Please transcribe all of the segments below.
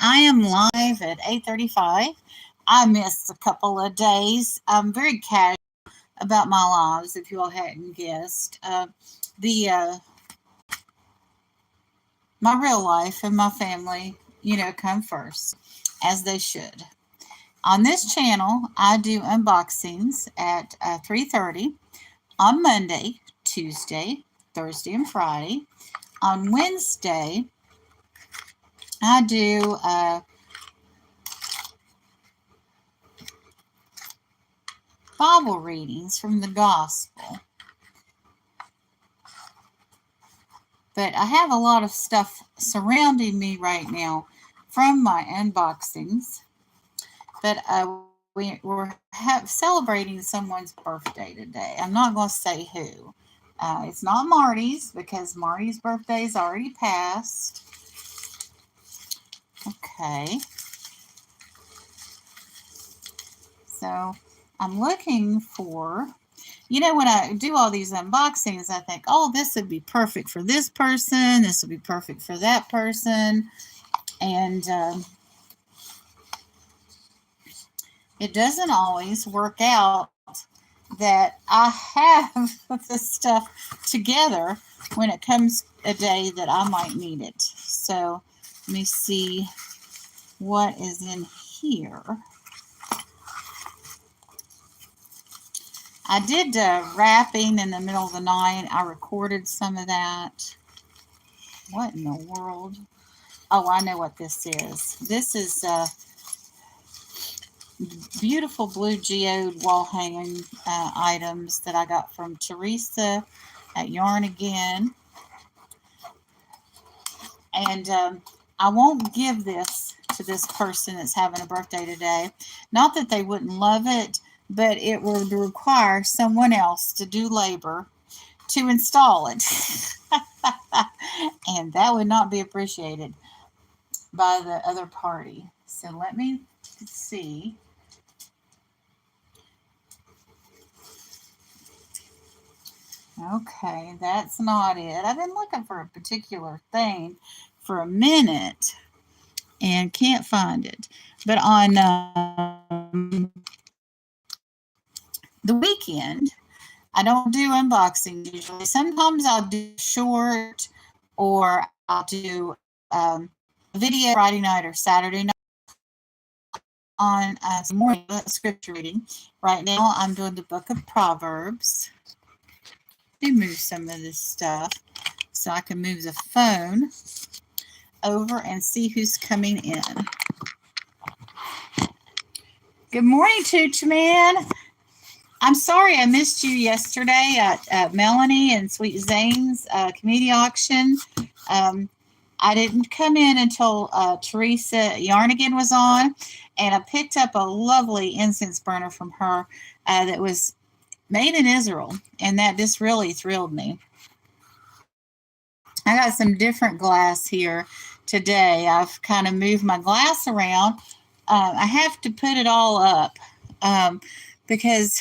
I am live at 8:35. I missed a couple of days. I'm very casual about my lives, if you all hadn't guessed. The My real life and my family, come first, as they should. On this channel, I do unboxings at 3:30 on Monday, Tuesday, Thursday, and Friday. On Wednesday, I do Bible readings from the Gospel. But I have a lot of stuff surrounding me right now from my unboxings. But we're celebrating someone's birthday today. I'm not going to say who. It's not Marty's because Marty's birthday is already passed. Okay. So I'm looking for, when I do all these unboxings, I think, oh, this would be perfect for this person. This would be perfect for that person. And it doesn't always work out that I have this stuff together when it comes a day that I might need it. So let me see what is in here. I did wrapping in the middle of the night. I recorded some of that. What in the world? Oh, I know what this is. This is beautiful blue geode wall hanging items that I got from Teresa at Yarn Again. And I won't give this to this person that's having a birthday today. Not that they wouldn't love it, but it would require someone else to do labor to install it. And that would not be appreciated by the other party. So let me see. Okay, that's not it. I've been looking for a particular thing for a minute and can't find it. But on the weekend, I don't do unboxings usually. Sometimes I'll do short or I'll do a video Friday night or Saturday night on some morning scripture reading. Right now I'm doing the book of Proverbs. Do move some of this stuff so I can move the phone over and see who's coming in. Good morning, Tooch Man. I'm sorry I missed you yesterday at Melanie and Sweet Zane's community auction. I didn't come in until Teresa Yarn Again was on, and I picked up a lovely incense burner from her that was made in Israel, and that just really thrilled me. I got some different glass here today. I've kind of moved my glass around. I have to put it all up because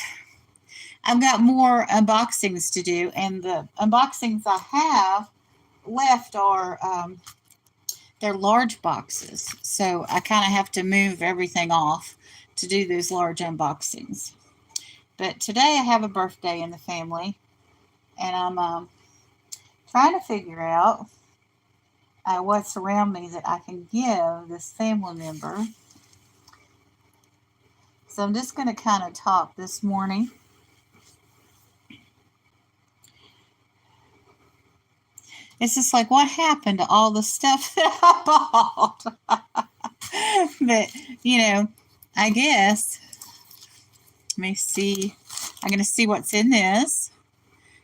I've got more unboxings to do, and the unboxings I have left are they're large boxes, so I kind of have to move everything off to do those large unboxings. But today I have a birthday in the family, and I'm trying to figure out what's around me that I can give this family member. So I'm just going to kind of talk this morning. It's just like, what happened to all the stuff that I bought? But, I guess, let me see. I'm going to see what's in this.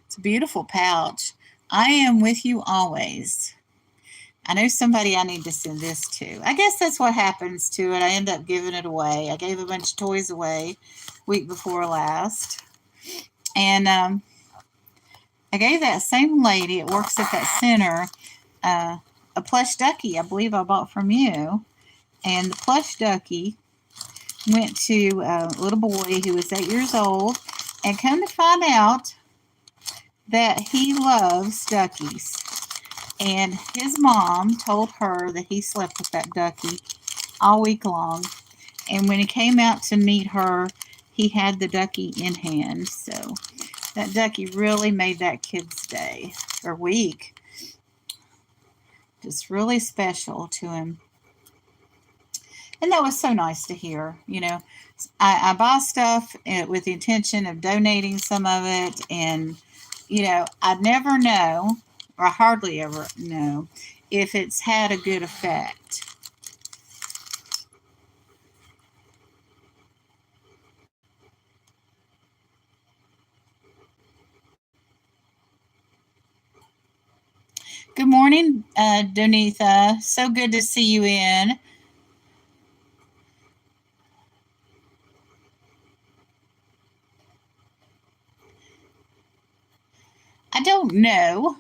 It's a beautiful pouch. I am with you always. I know somebody I need to send this to. I guess that's what happens to it. I end up giving it away. I gave a bunch of toys away week before last. And I gave that same lady that works at that center a plush ducky I believe I bought from you. And the plush ducky went to a little boy who was 8 years old. And come to find out that he loves duckies. And his mom told her that he slept with that ducky all week long. And when he came out to meet her, he had the ducky in hand. So that ducky really made that kid's day or week. Just really special to him. And that was so nice to hear. You know, I buy stuff with the intention of donating some of it. And, you know, I'd never know, or I hardly ever know, if it's had a good effect. Good morning, Donitha. So good to see you in. I don't know.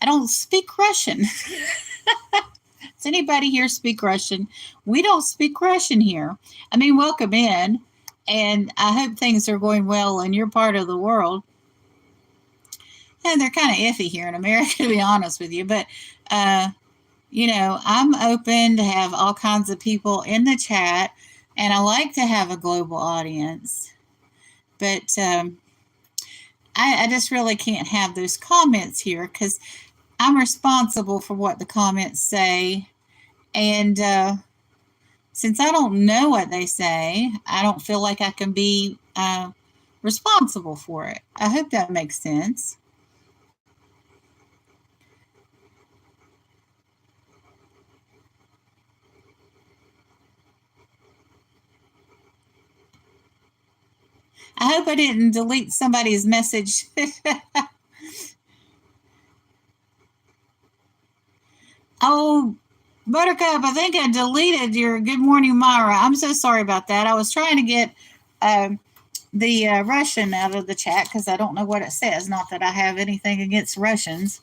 I don't speak Russian. Does anybody here speak Russian? We don't speak Russian here. I mean, welcome in. And I hope things are going well in your part of the world. And they're kind of iffy here in America, to be honest with you. But, you know, I'm open to have all kinds of people in the chat. And I like to have a global audience. But I just really can't have those comments here because I'm responsible for what the comments say. And since I don't know what they say, I don't feel like I can be responsible for it. I hope that makes sense. I hope I didn't delete somebody's message. Oh, Buttercup, I think I deleted your Good Morning Myra. I'm so sorry about that. I was trying to get the Russian out of the chat because I don't know what it says. Not that I have anything against Russians.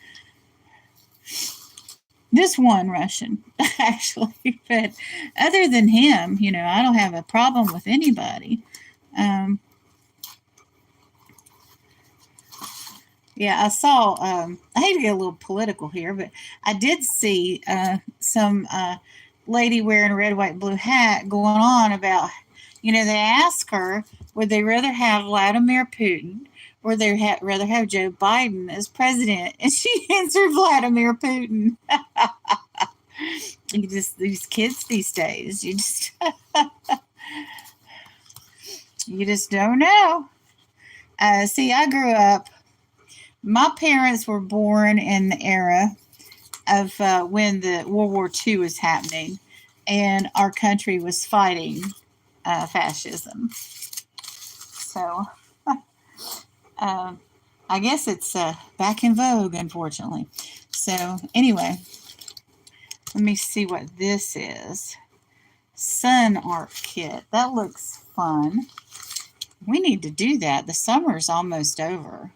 Just one Russian, actually. But other than him, you know, I don't have a problem with anybody. Yeah, I saw, I hate to get a little political here, but I did see some lady wearing a red, white, blue hat going on about, you know, they asked her, would they rather have Vladimir Putin or they rather have Joe Biden as president? And she answered Vladimir Putin. You just, these kids these days, you just don't know. See, I grew up, my parents were born in the era of when the World War II was happening, and our country was fighting fascism. So I guess it's back in vogue, unfortunately. So anyway, let me see what this is. Sun art kit. That looks fun. We need to do that. The summer's almost over.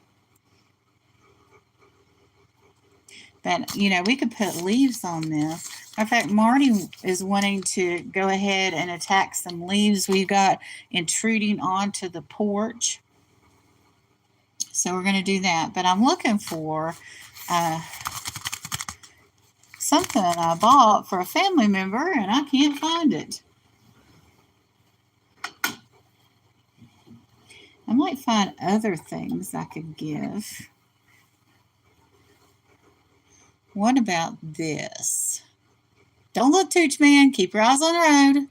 But, you know, we could put leaves on this. In fact, Marty is wanting to go ahead and attack some leaves we've got intruding onto the porch. So we're going to do that. But I'm looking for something I bought for a family member, and I can't find it. I might find other things I could give. What about this? Don't look, Tooch Man. Keep your eyes on the road.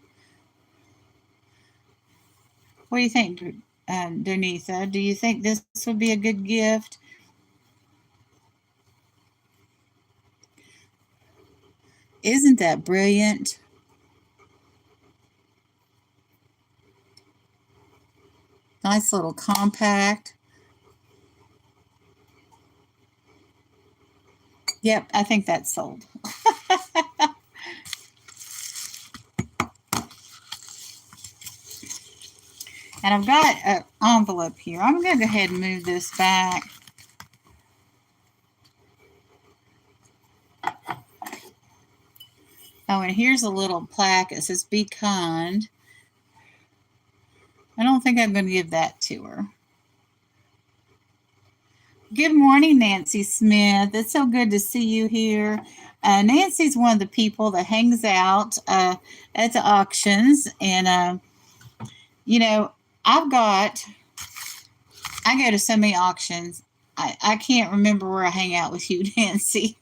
What do you think, Donitha? Do you think this would be a good gift? Isn't that brilliant? Nice little compact. Yep, I think that's sold. And I've got an envelope here. I'm going to go ahead and move this back. Oh, and here's a little plaque. It says, "Be kind." I don't think I'm going to give that to her. Good morning, Nancy Smith. It's so good to see you here. Nancy's one of the people that hangs out at the auctions, and you know, I've got. I go to so many auctions. I can't remember where I hang out with you, Nancy.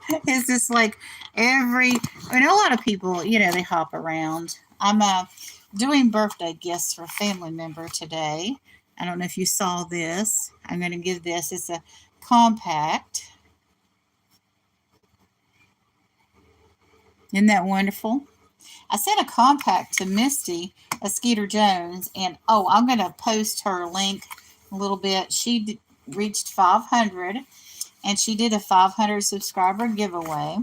It's just like a lot of people, they hop around. I'm doing birthday gifts for a family member today. I don't know if you saw this. I'm going to give this. It's a compact. Isn't that wonderful? I sent a compact to Misty Skeeter Jones, and I'm going to post her link a little bit. She reached 500, and she did a 500 subscriber giveaway,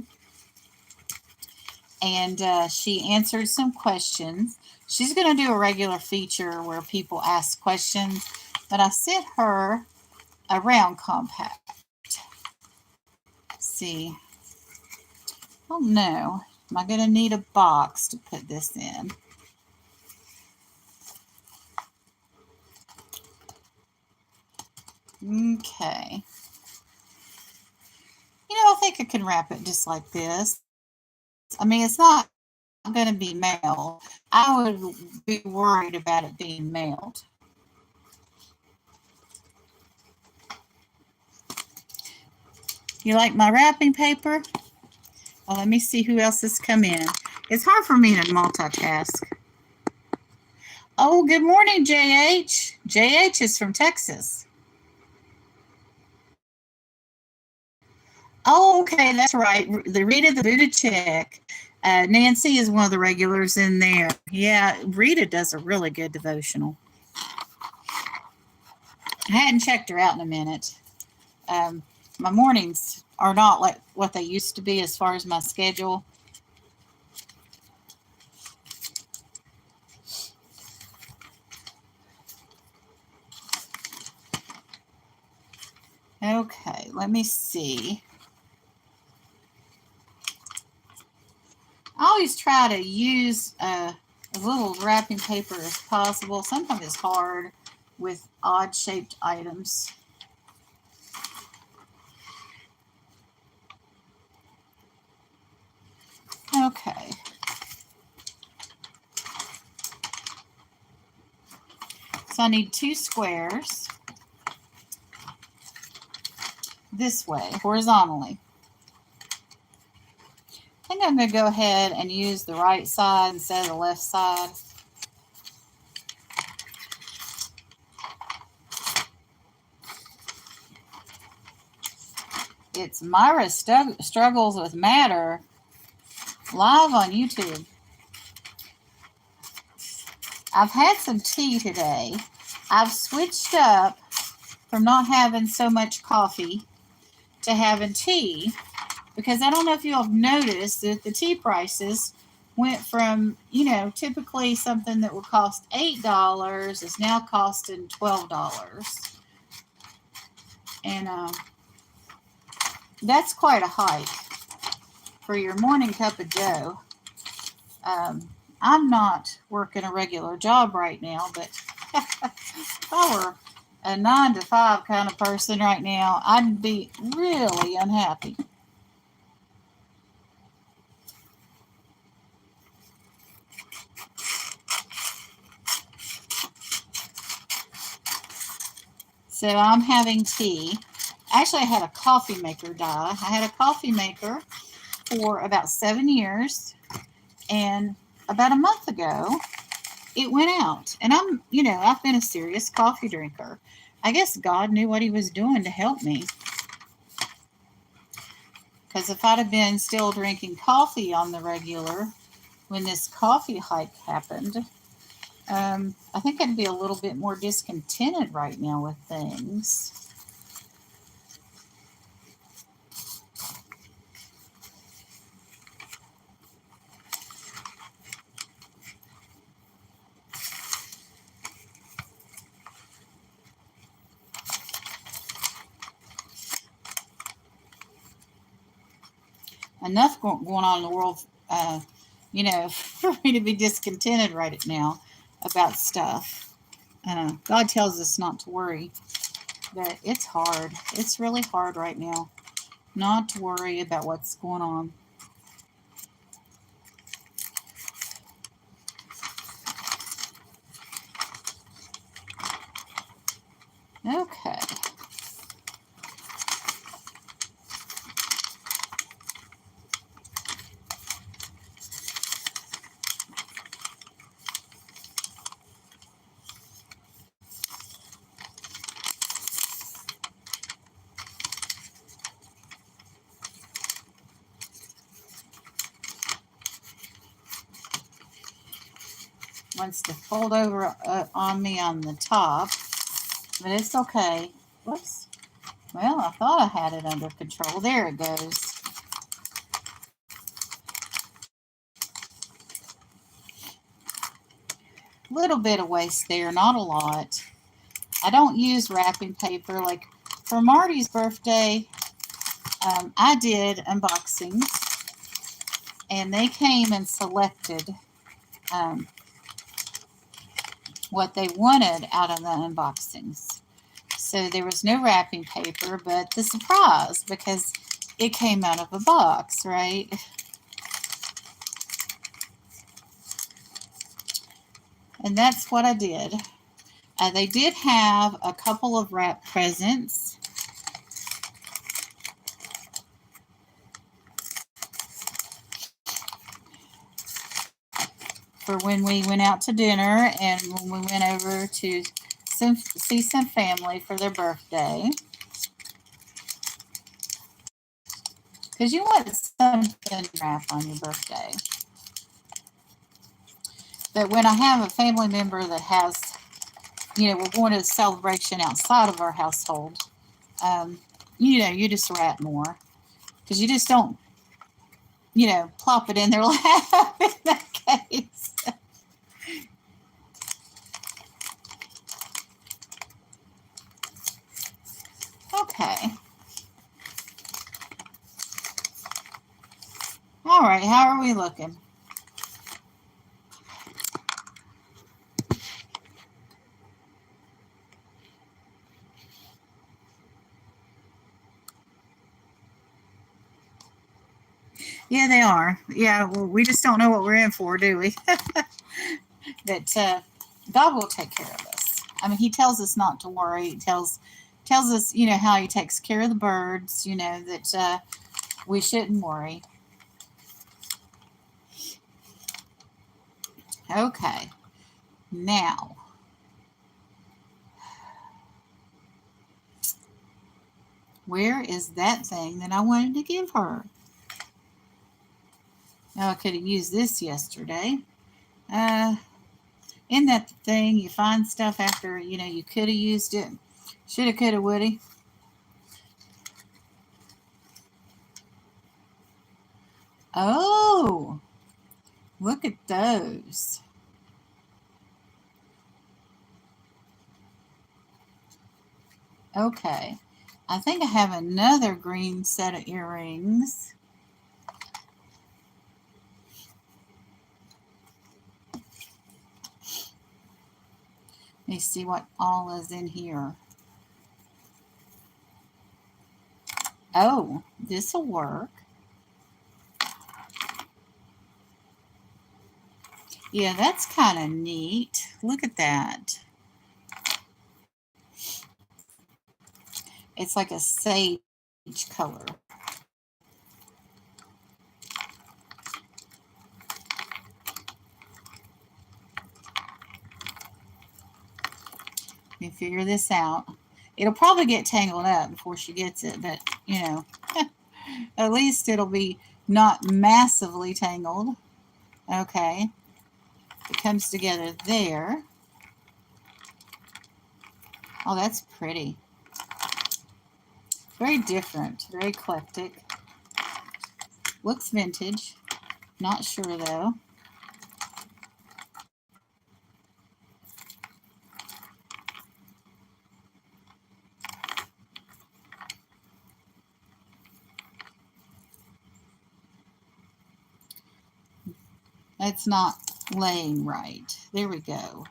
and she answered some questions. She's going to do a regular feature where people ask questions, but I sent her a round compact. Let's see. Oh no. Am I going to need a box to put this in? Okay. I think I can wrap it just like this. I mean, it's not going to be mailed. I would be worried about it being mailed. You like my wrapping paper? Well, let me see who else has come in. It's hard for me to multitask. Oh, good morning, JH. JH is from Texas. Oh, okay, that's right. The Rita the Buddha Chick. Nancy is one of the regulars in there. Yeah, Rita does a really good devotional. I hadn't checked her out in a minute. My mornings are not like what they used to be as far as my schedule. Okay, let me see. I always try to use as little wrapping paper as possible. Sometimes it's hard with odd shaped items. Okay. So I need 2 squares this way, horizontally. I think I'm going to go ahead and use the right side instead of the left side. It's Myra Struggles with Matter live on YouTube. I've had some tea today. I've switched up from not having so much coffee to having tea, because I don't know if you have noticed that the tea prices went from, typically something that would cost $8 is now costing $12. And that's quite a hike for your morning cup of joe. I'm not working a regular job right now, but if I were a 9 to 5 kind of person right now, I'd be really unhappy. So I'm having tea. Actually, I had a coffee maker die. I had a coffee maker for about 7 years, and about a month ago, it went out. And I've been a serious coffee drinker. I guess God knew what he was doing to help me. Because if I'd have been still drinking coffee on the regular when this coffee hike happened, I think I'd be a little bit more discontented right now with things. Enough going on in the world, for me to be discontented right now about stuff. God tells us not to worry, but it's hard. It's really hard right now. not to worry about what's going on. Okay. Wants to fold over on me on the top, but it's okay. Whoops. Well, I thought I had it under control. There it goes. Little bit of waste there, not a lot. I don't use wrapping paper. Like for Marty's birthday, I did unboxings, and they came and selected what they wanted out of the unboxings. So there was no wrapping paper, but the surprise, because it came out of a box, right? And that's what I did. They did have a couple of wrap presents. For when we went out to dinner and when we went over to see some family for their birthday. Because you want something to wrap on your birthday. But when I have a family member that has, we're going to a celebration outside of our household, you just wrap more. Because you just don't, plop it in their lap in that case. Okay. All right, how are we looking? Yeah, they are. Yeah, well, we just don't know what we're in for, do we? That God will take care of us. I mean, He tells us not to worry. He tells us, how He takes care of the birds. That we shouldn't worry. Okay, now where is that thing that I wanted to give her? Now I could have used this yesterday. Isn't that the thing? You find stuff after, you could have used it. Shoulda, coulda, woulda. Oh, look at those. Okay. I think I have another green set of earrings. Let me see what all is in here. Oh, this will work. Yeah, that's kind of neat. Look at that. It's like a sage color. Let me figure this out. It'll probably get tangled up before she gets it, but, at least it'll be not massively tangled. Okay. It comes together there. Oh, that's pretty. Very different, very eclectic. Looks vintage. Not sure though. It's not laying right. There we go.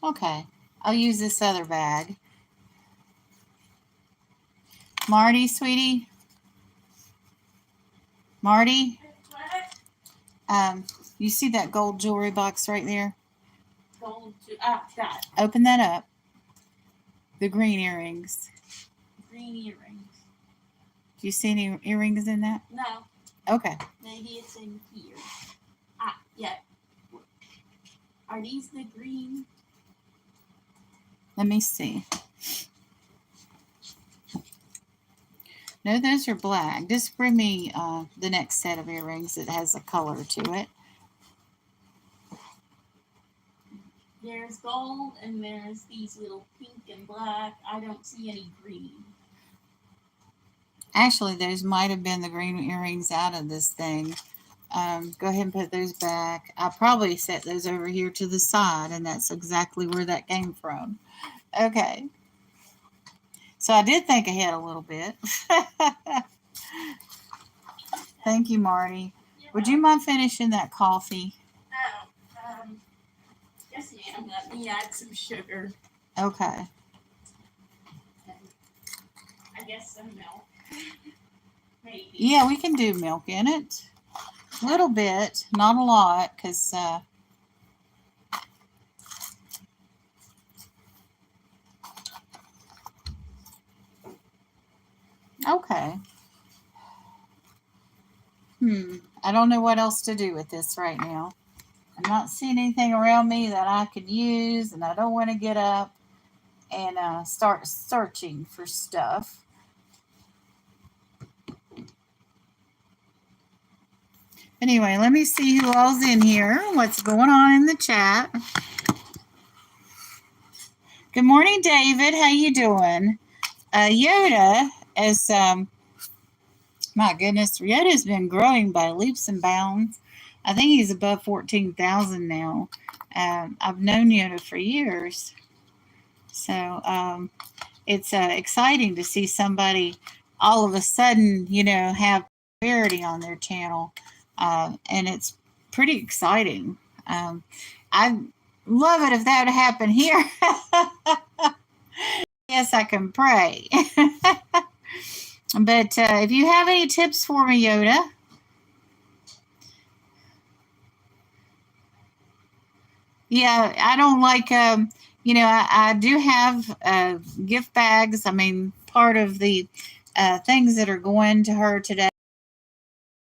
Okay, I'll use this other bag. Marty, sweetie. Marty, you see that gold jewelry box right there? Got it. Open that up. The green earrings. Green earrings. Do you see any earrings in that? No. Okay. Maybe it's in here. Yeah. Are these the green? Let me see. No, those are black. Just bring me the next set of earrings that has a color to it. There's gold and there's these little pink and black. I don't see any green. Actually, those might have been the green earrings out of this thing. Go ahead and put those back. I probably set those over here to the side, and that's exactly where that came from. Okay. So I did think ahead a little bit. Thank you, Marty. Would you mind finishing that coffee? Yes, ma'am. Let me add some sugar. Okay. I guess some milk. Maybe. Yeah, we can do milk in it. A little bit, not a lot, because okay. I don't know what else to do with this right now. I'm not seeing anything around me that I could use, and I don't want to get up and start searching for stuff. Anyway, let me see who all's in here. What's going on in the chat? Good morning, David. How you doing? Yoda is my goodness, Yoda's been growing by leaps and bounds. I think he's above 14,000 now. I've known Yoda for years. So it's exciting to see somebody all of a sudden, have prosperity on their channel. And it's pretty exciting. I'd love it if that would happen here. Yes, I can pray. But if you have any tips for me, Yoda. Yeah, I don't like, I do have gift bags. I mean, part of the things that are going to her today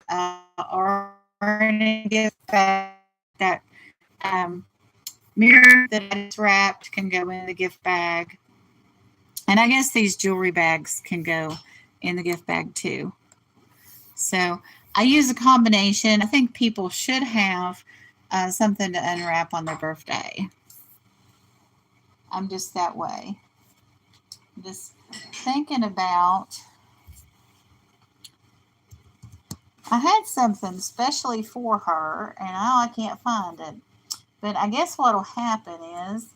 are in a gift bag. That mirror that I just wrapped can go in the gift bag. And I guess these jewelry bags can go in the gift bag too. So I use a combination. I think people should have something to unwrap on their birthday. I'm just that way. I'm just thinking about, I had something specially for her, and now I can't find it. But I guess what will happen is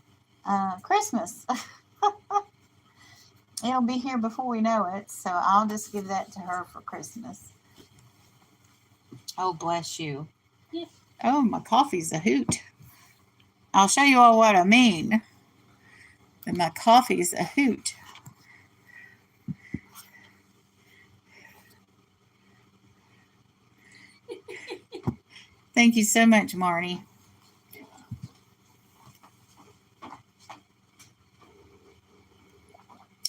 Christmas. It'll be here before we know it, so I'll just give that to her for Christmas. Oh, bless you. Yeah. Oh, my coffee's a hoot. I'll show you all what I mean. But my coffee's a hoot. Thank you so much, Marty.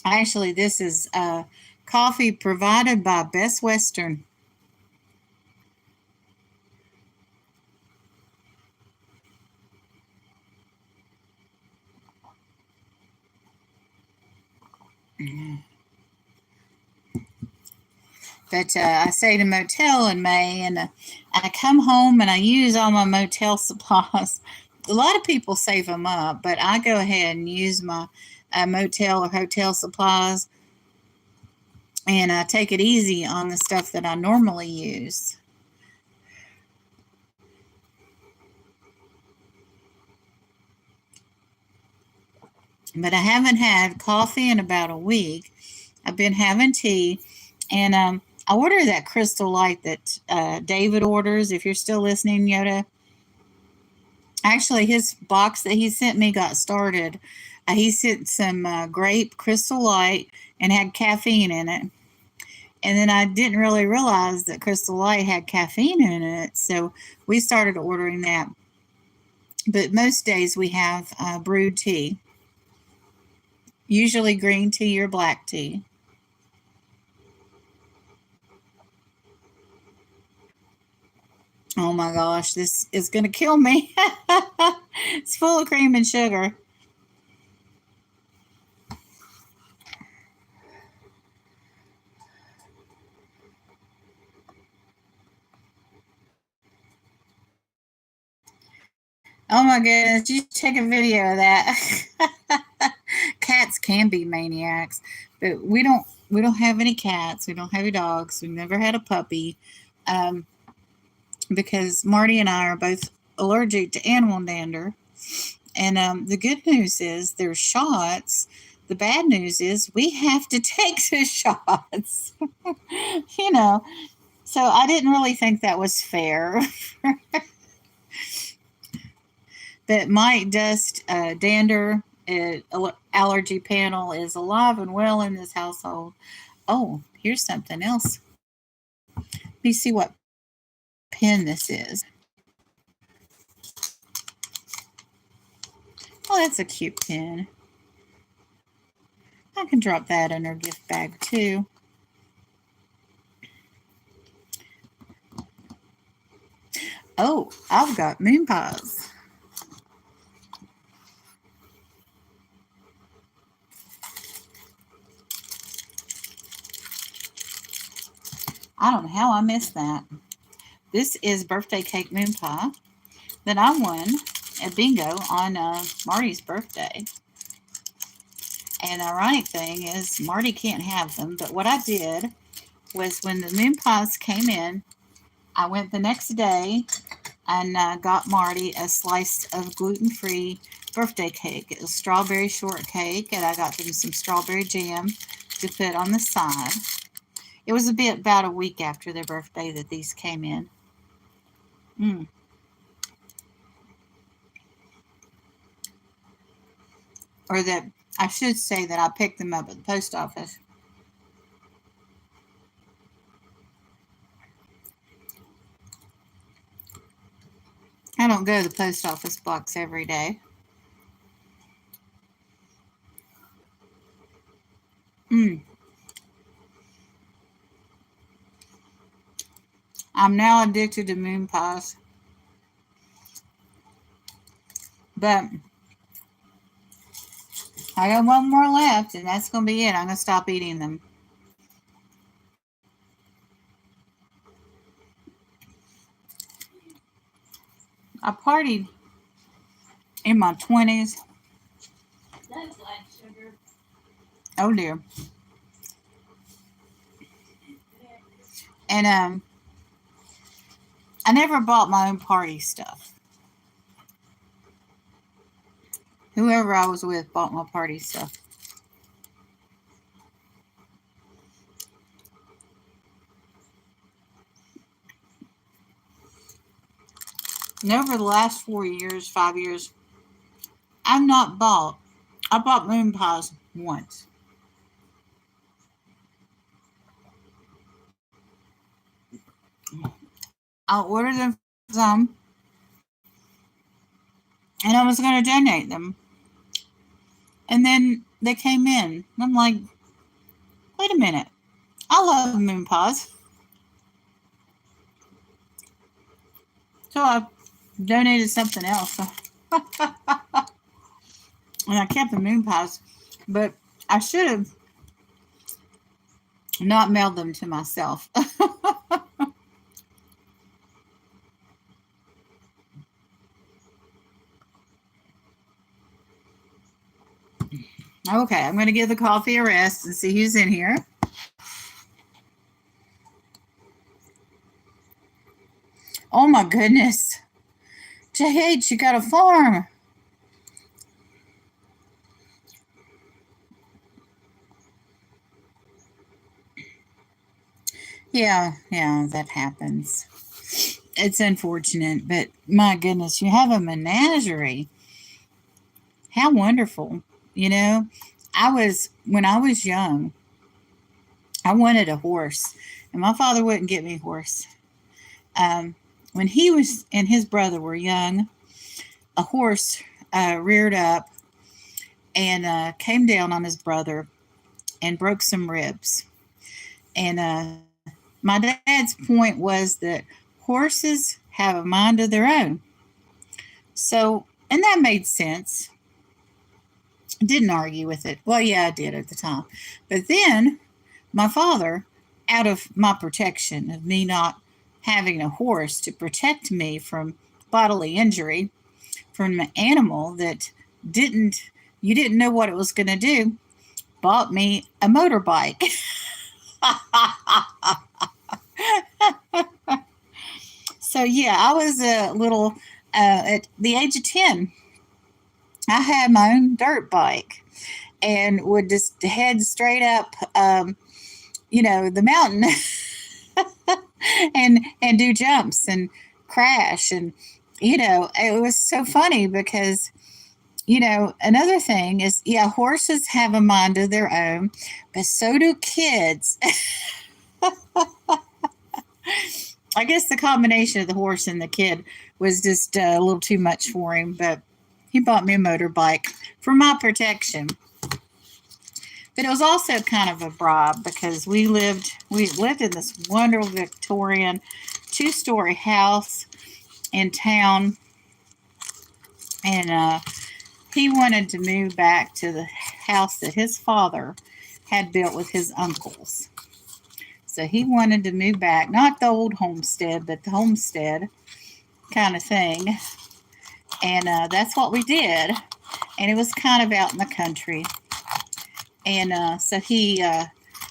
Actually, this is coffee provided by Best Western. But I stayed in a motel in May, and I come home and I use all my motel supplies. A lot of people save them up, but I go ahead and use my motel or hotel supplies, and I take it easy on the stuff that I normally use. but I haven't had coffee in about a week. I've been having tea, and I ordered that Crystal Light that David orders. If you're still listening, Yoda, actually, his box that he sent me got started. He sent some grape Crystal Light and had caffeine in it. And then I didn't really realize that Crystal Light had caffeine in it, so we started ordering that. But most days we have brewed tea, usually green tea or black tea. Oh my gosh, this is going to kill me. It's full of cream and sugar. Oh my goodness, you take a video of that. Cats can be maniacs, but we don't have any cats. We don't have any dogs. We've never had a puppy. Um, because Marty and I are both allergic to animal dander. And the good news is there's shots. The bad news is we have to take the shots. you know, so I didn't really think that was fair. But Mike Dust Dander allergy panel is alive and well in this household. Oh, here's something else. Let me see what pen this is. Oh, that's a cute pen. I can drop that in her gift bag too. Oh, I've got moon pies. I don't know how I missed that. This is birthday cake moon pie that I won at bingo on Marty's birthday. And the ironic thing is Marty can't have them, but what I did was when the moon pies came in, I went the next day and got Marty a slice of gluten-free birthday cake. It was strawberry shortcake, and I got them some strawberry jam to put on the side. It was about a week after their birthday that these came in. Or that I should say that I picked them up at the post office. I don't go to the post office box every day. I'm now addicted to moon pies. But I got one more left, and that's going to be it. I'm going to stop eating them. I partied in my 20s. That's like sugar. Oh dear. And I never bought my own party stuff. Whoever I was with bought my party stuff. And over the last 4 years, 5 years, I bought moon pies once. I ordered them some, and I was going to donate them. And then they came in. And I'm like, wait a minute. I love moon pies. So I donated something else. And I kept the moon pies. But I should have not mailed them to myself. Okay, I'm going to give the coffee a rest and see who's in here. Oh my goodness. JH, you got a farm. Yeah, yeah, that happens. It's unfortunate, but my goodness, you have a menagerie. How wonderful. You know, when I was young, I wanted a horse, and my father wouldn't get me a horse. Um, when he was and his brother were young, a horse reared up and came down on his brother and broke some ribs. And my dad's point was that horses have a mind of their own. So, and that made sense. Didn't argue with it. Well, yeah, I did at the time. But then my father, out of my protection of me not having a horse to protect me from bodily injury from an animal that didn't, you didn't know what it was going to do, bought me a motorbike. So, yeah, I was a little, at the age of 10, I had my own dirt bike and would just head straight up, the mountain and do jumps and crash. And, it was so funny because, another thing is, yeah, horses have a mind of their own, but so do kids. I guess the combination of the horse and the kid was just a little too much for him, but he bought me a motorbike for my protection. But it was also kind of a bribe because we lived in this wonderful Victorian two-story house in town, and he wanted to move back to the house that his father had built with his uncles. So he wanted to move back, not the old homestead, but the homestead kind of thing. And that's what we did. And it was kind of out in the country. And so he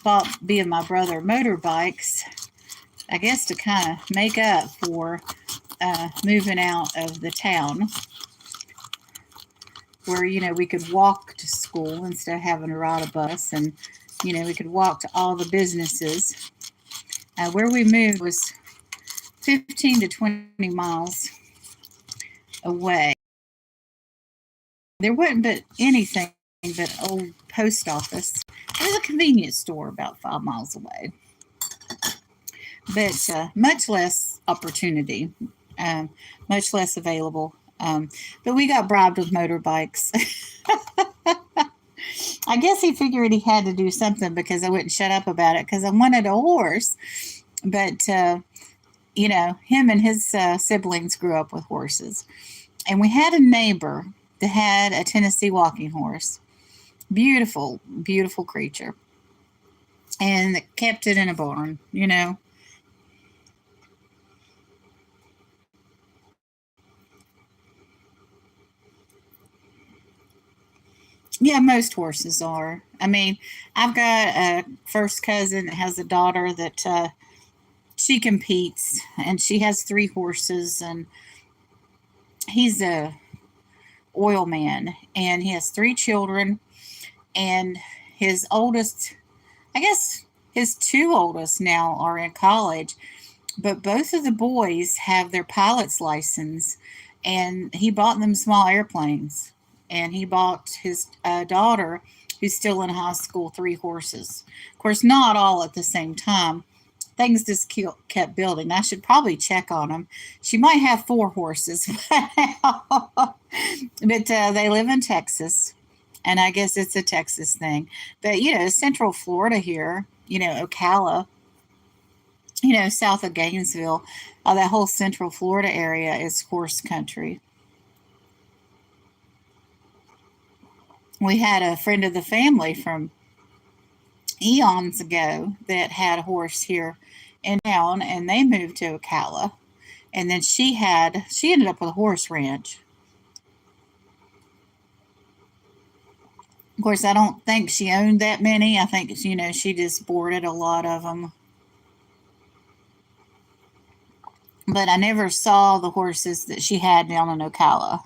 bought me and my brother motorbikes, I guess to kind of make up for moving out of the town where, we could walk to school instead of having to ride a bus. And, we could walk to all the businesses. Where we moved was 15 to 20 miles away. There wasn't but anything but old post office. There's a convenience store about 5 miles away, but much less opportunity, um, much less available. But we got bribed with motorbikes. I guess he figured he had to do something because I wouldn't shut up about it because I wanted a horse. But, him and his siblings grew up with horses. And we had a neighbor that had a Tennessee walking horse. Beautiful, beautiful creature. And kept it in a barn. Yeah, most horses are. I mean, I've got a first cousin that has a daughter that she competes, and she has 3 horses, and he's a oil man, and he has 3 children, and his oldest, I guess his 2 oldest now are in college, but both of the boys have their pilot's license, and he bought them small airplanes. And he bought his daughter, who's still in high school, 3 horses. Of course, not all at the same time. Things just kept building. I should probably check on them. She might have 4 horses, but they live in Texas, and I guess it's a Texas thing. But Central Florida here, Ocala, south of Gainesville, that whole Central Florida area is horse country. We had a friend of the family from eons ago that had a horse here in town, and they moved to Ocala. And then she ended up with a horse ranch. Of course, I don't think she owned that many. I think she just boarded a lot of them. But I never saw the horses that she had down in Ocala.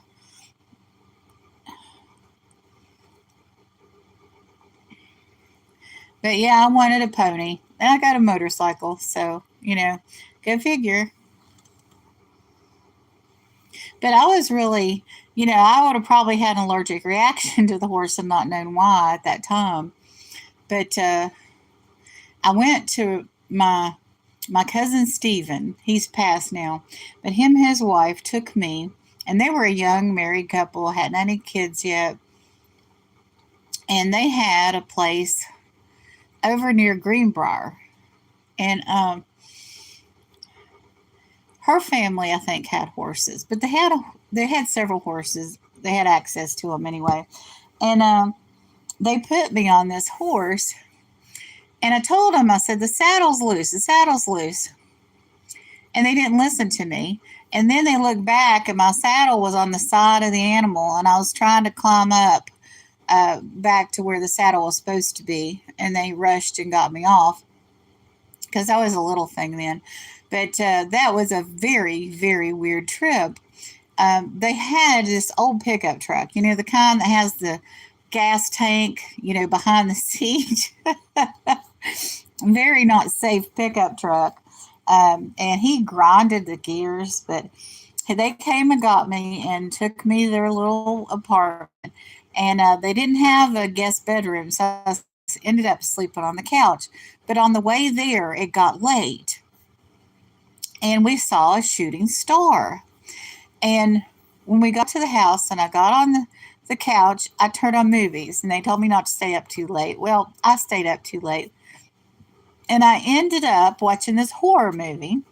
But yeah, I wanted a pony. And I got a motorcycle, so, go figure. But I was really, I would have probably had an allergic reaction to the horse and not known why at that time. But I went to my cousin Stephen. He's passed now, but him and his wife took me, and they were a young married couple, hadn't any kids yet, and they had a place over near Greenbrier, and her family I think had horses, but they had several horses. They had access to them anyway, and they put me on this horse, and I told them, I said, the saddle's loose, and they didn't listen to me. And then they looked back, and my saddle was on the side of the animal, and I was trying to climb up back to where the saddle was supposed to be, and they rushed and got me off because I was a little thing then. But that was a very, very weird trip. They had this old pickup truck, the kind that has the gas tank, behind the seat. Very not safe pickup truck. And he grinded the gears, but they came and got me and took me to their little apartment. And they didn't have a guest bedroom, so I ended up sleeping on the couch. But on the way there, it got late, and we saw a shooting star. And when we got to the house and I got on the couch, I turned on movies, and they told me not to stay up too late. Well, I stayed up too late. And I ended up watching this horror movie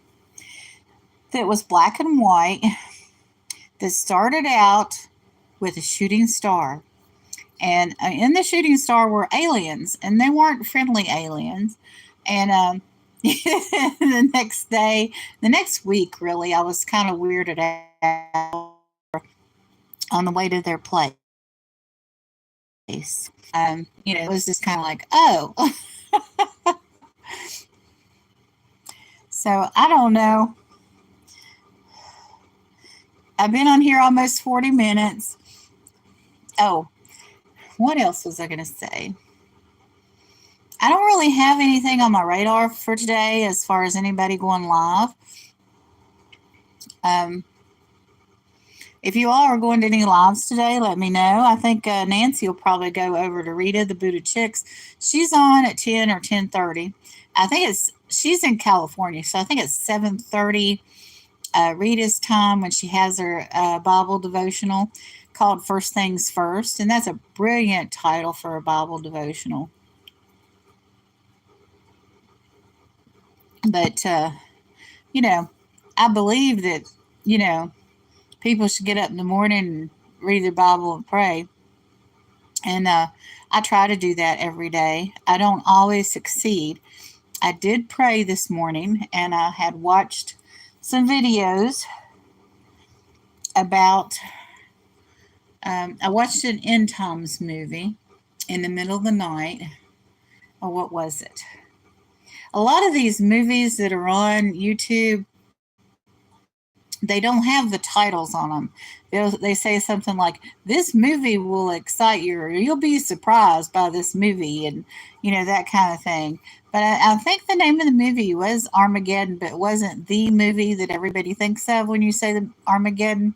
that was black and white that started out with a shooting star. And in the shooting star were aliens, and they weren't friendly aliens. And the next week, really, I was kind of weirded out on the way to their place. It was just kind of like, oh. So I don't know. I've been on here almost 40 minutes. Oh, what else was I going to say? I don't really have anything on my radar for today as far as anybody going live. If you all are going to any lives today, let me know. I think Nancy will probably go over to Rita, the Buddha Chicks. She's on at 10 or 10:30. I think she's in California, so I think it's 7:30 Rita's time when she has her Bible devotional called First Things First, and that's a brilliant title for a Bible devotional. But, I believe that, people should get up in the morning and read their Bible and pray. And I try to do that every day. I don't always succeed. I did pray this morning, and I had watched some videos about, I watched an End Times movie in the middle of the night. Or what was it? A lot of these movies that are on YouTube, they don't have the titles on them. They say something like, this movie will excite you, or you'll be surprised by this movie, and, that kind of thing. But I think the name of the movie was Armageddon, but it wasn't the movie that everybody thinks of when you say the Armageddon.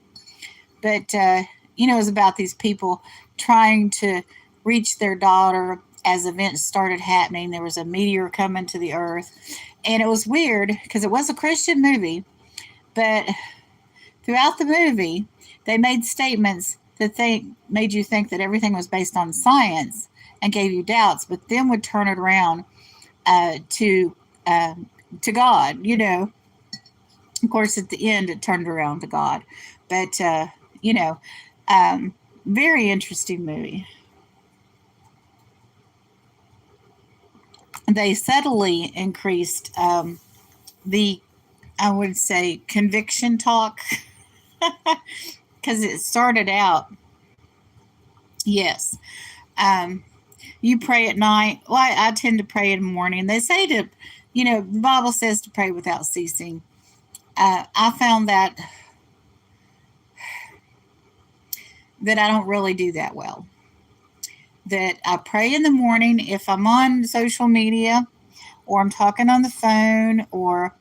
But, it was about these people trying to reach their daughter as events started happening. There was a meteor coming to the earth. And it was weird because it was a Christian movie, but throughout the movie, they made statements that they made you think that everything was based on science and gave you doubts, but then would turn it around to God. Of course, at the end, it turned around to God. But very interesting movie. They subtly increased the, I would say, conviction talk. Because it started out, yes, you pray at night. Well, I tend to pray in the morning. They say to, the Bible says to pray without ceasing. I found that I don't really do that well. That I pray in the morning if I'm on social media or I'm talking on the phone, or,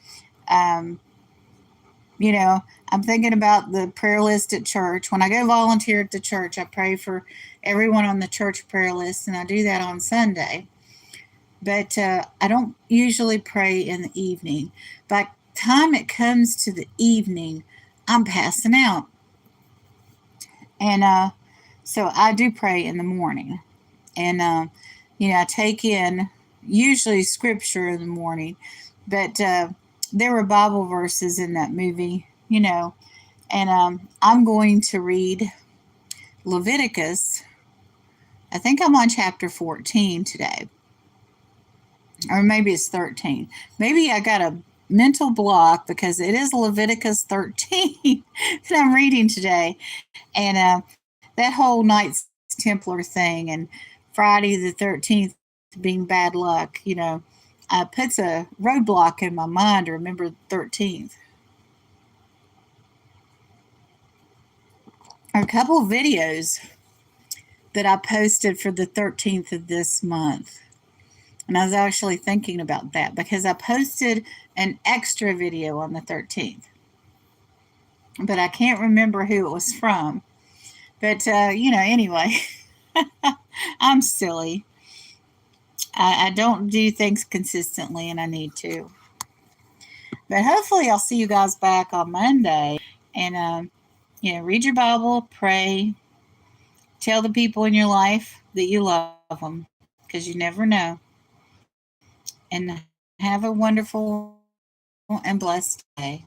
you know, I'm thinking about the prayer list at church. When I go volunteer at the church, I pray for everyone on the church prayer list, and I do that on Sunday. But I don't usually pray in the evening. By the time it comes to the evening, I'm passing out. And so I do pray in the morning. And, you know, I take in usually scripture in the morning. But there were Bible verses in that movie, you know. And I'm going to read Leviticus. I think I'm on chapter 14 today. Or maybe it's 13. Maybe I got a mental block because it is Leviticus 13 that I'm reading today. And that whole Knights Templar thing and Friday the 13th being bad luck, you know, puts a roadblock in my mind to remember the 13th. A couple of videos that I posted for the 13th of this month. And I was actually thinking about that because I posted an extra video on the 13th. But I can't remember who it was from. But, you know, anyway, I'm silly. I don't do things consistently, and I need to. But hopefully I'll see you guys back on Monday. And, you know, read your Bible, pray, tell the people in your life that you love them because you never know. And have a wonderful and blessed day.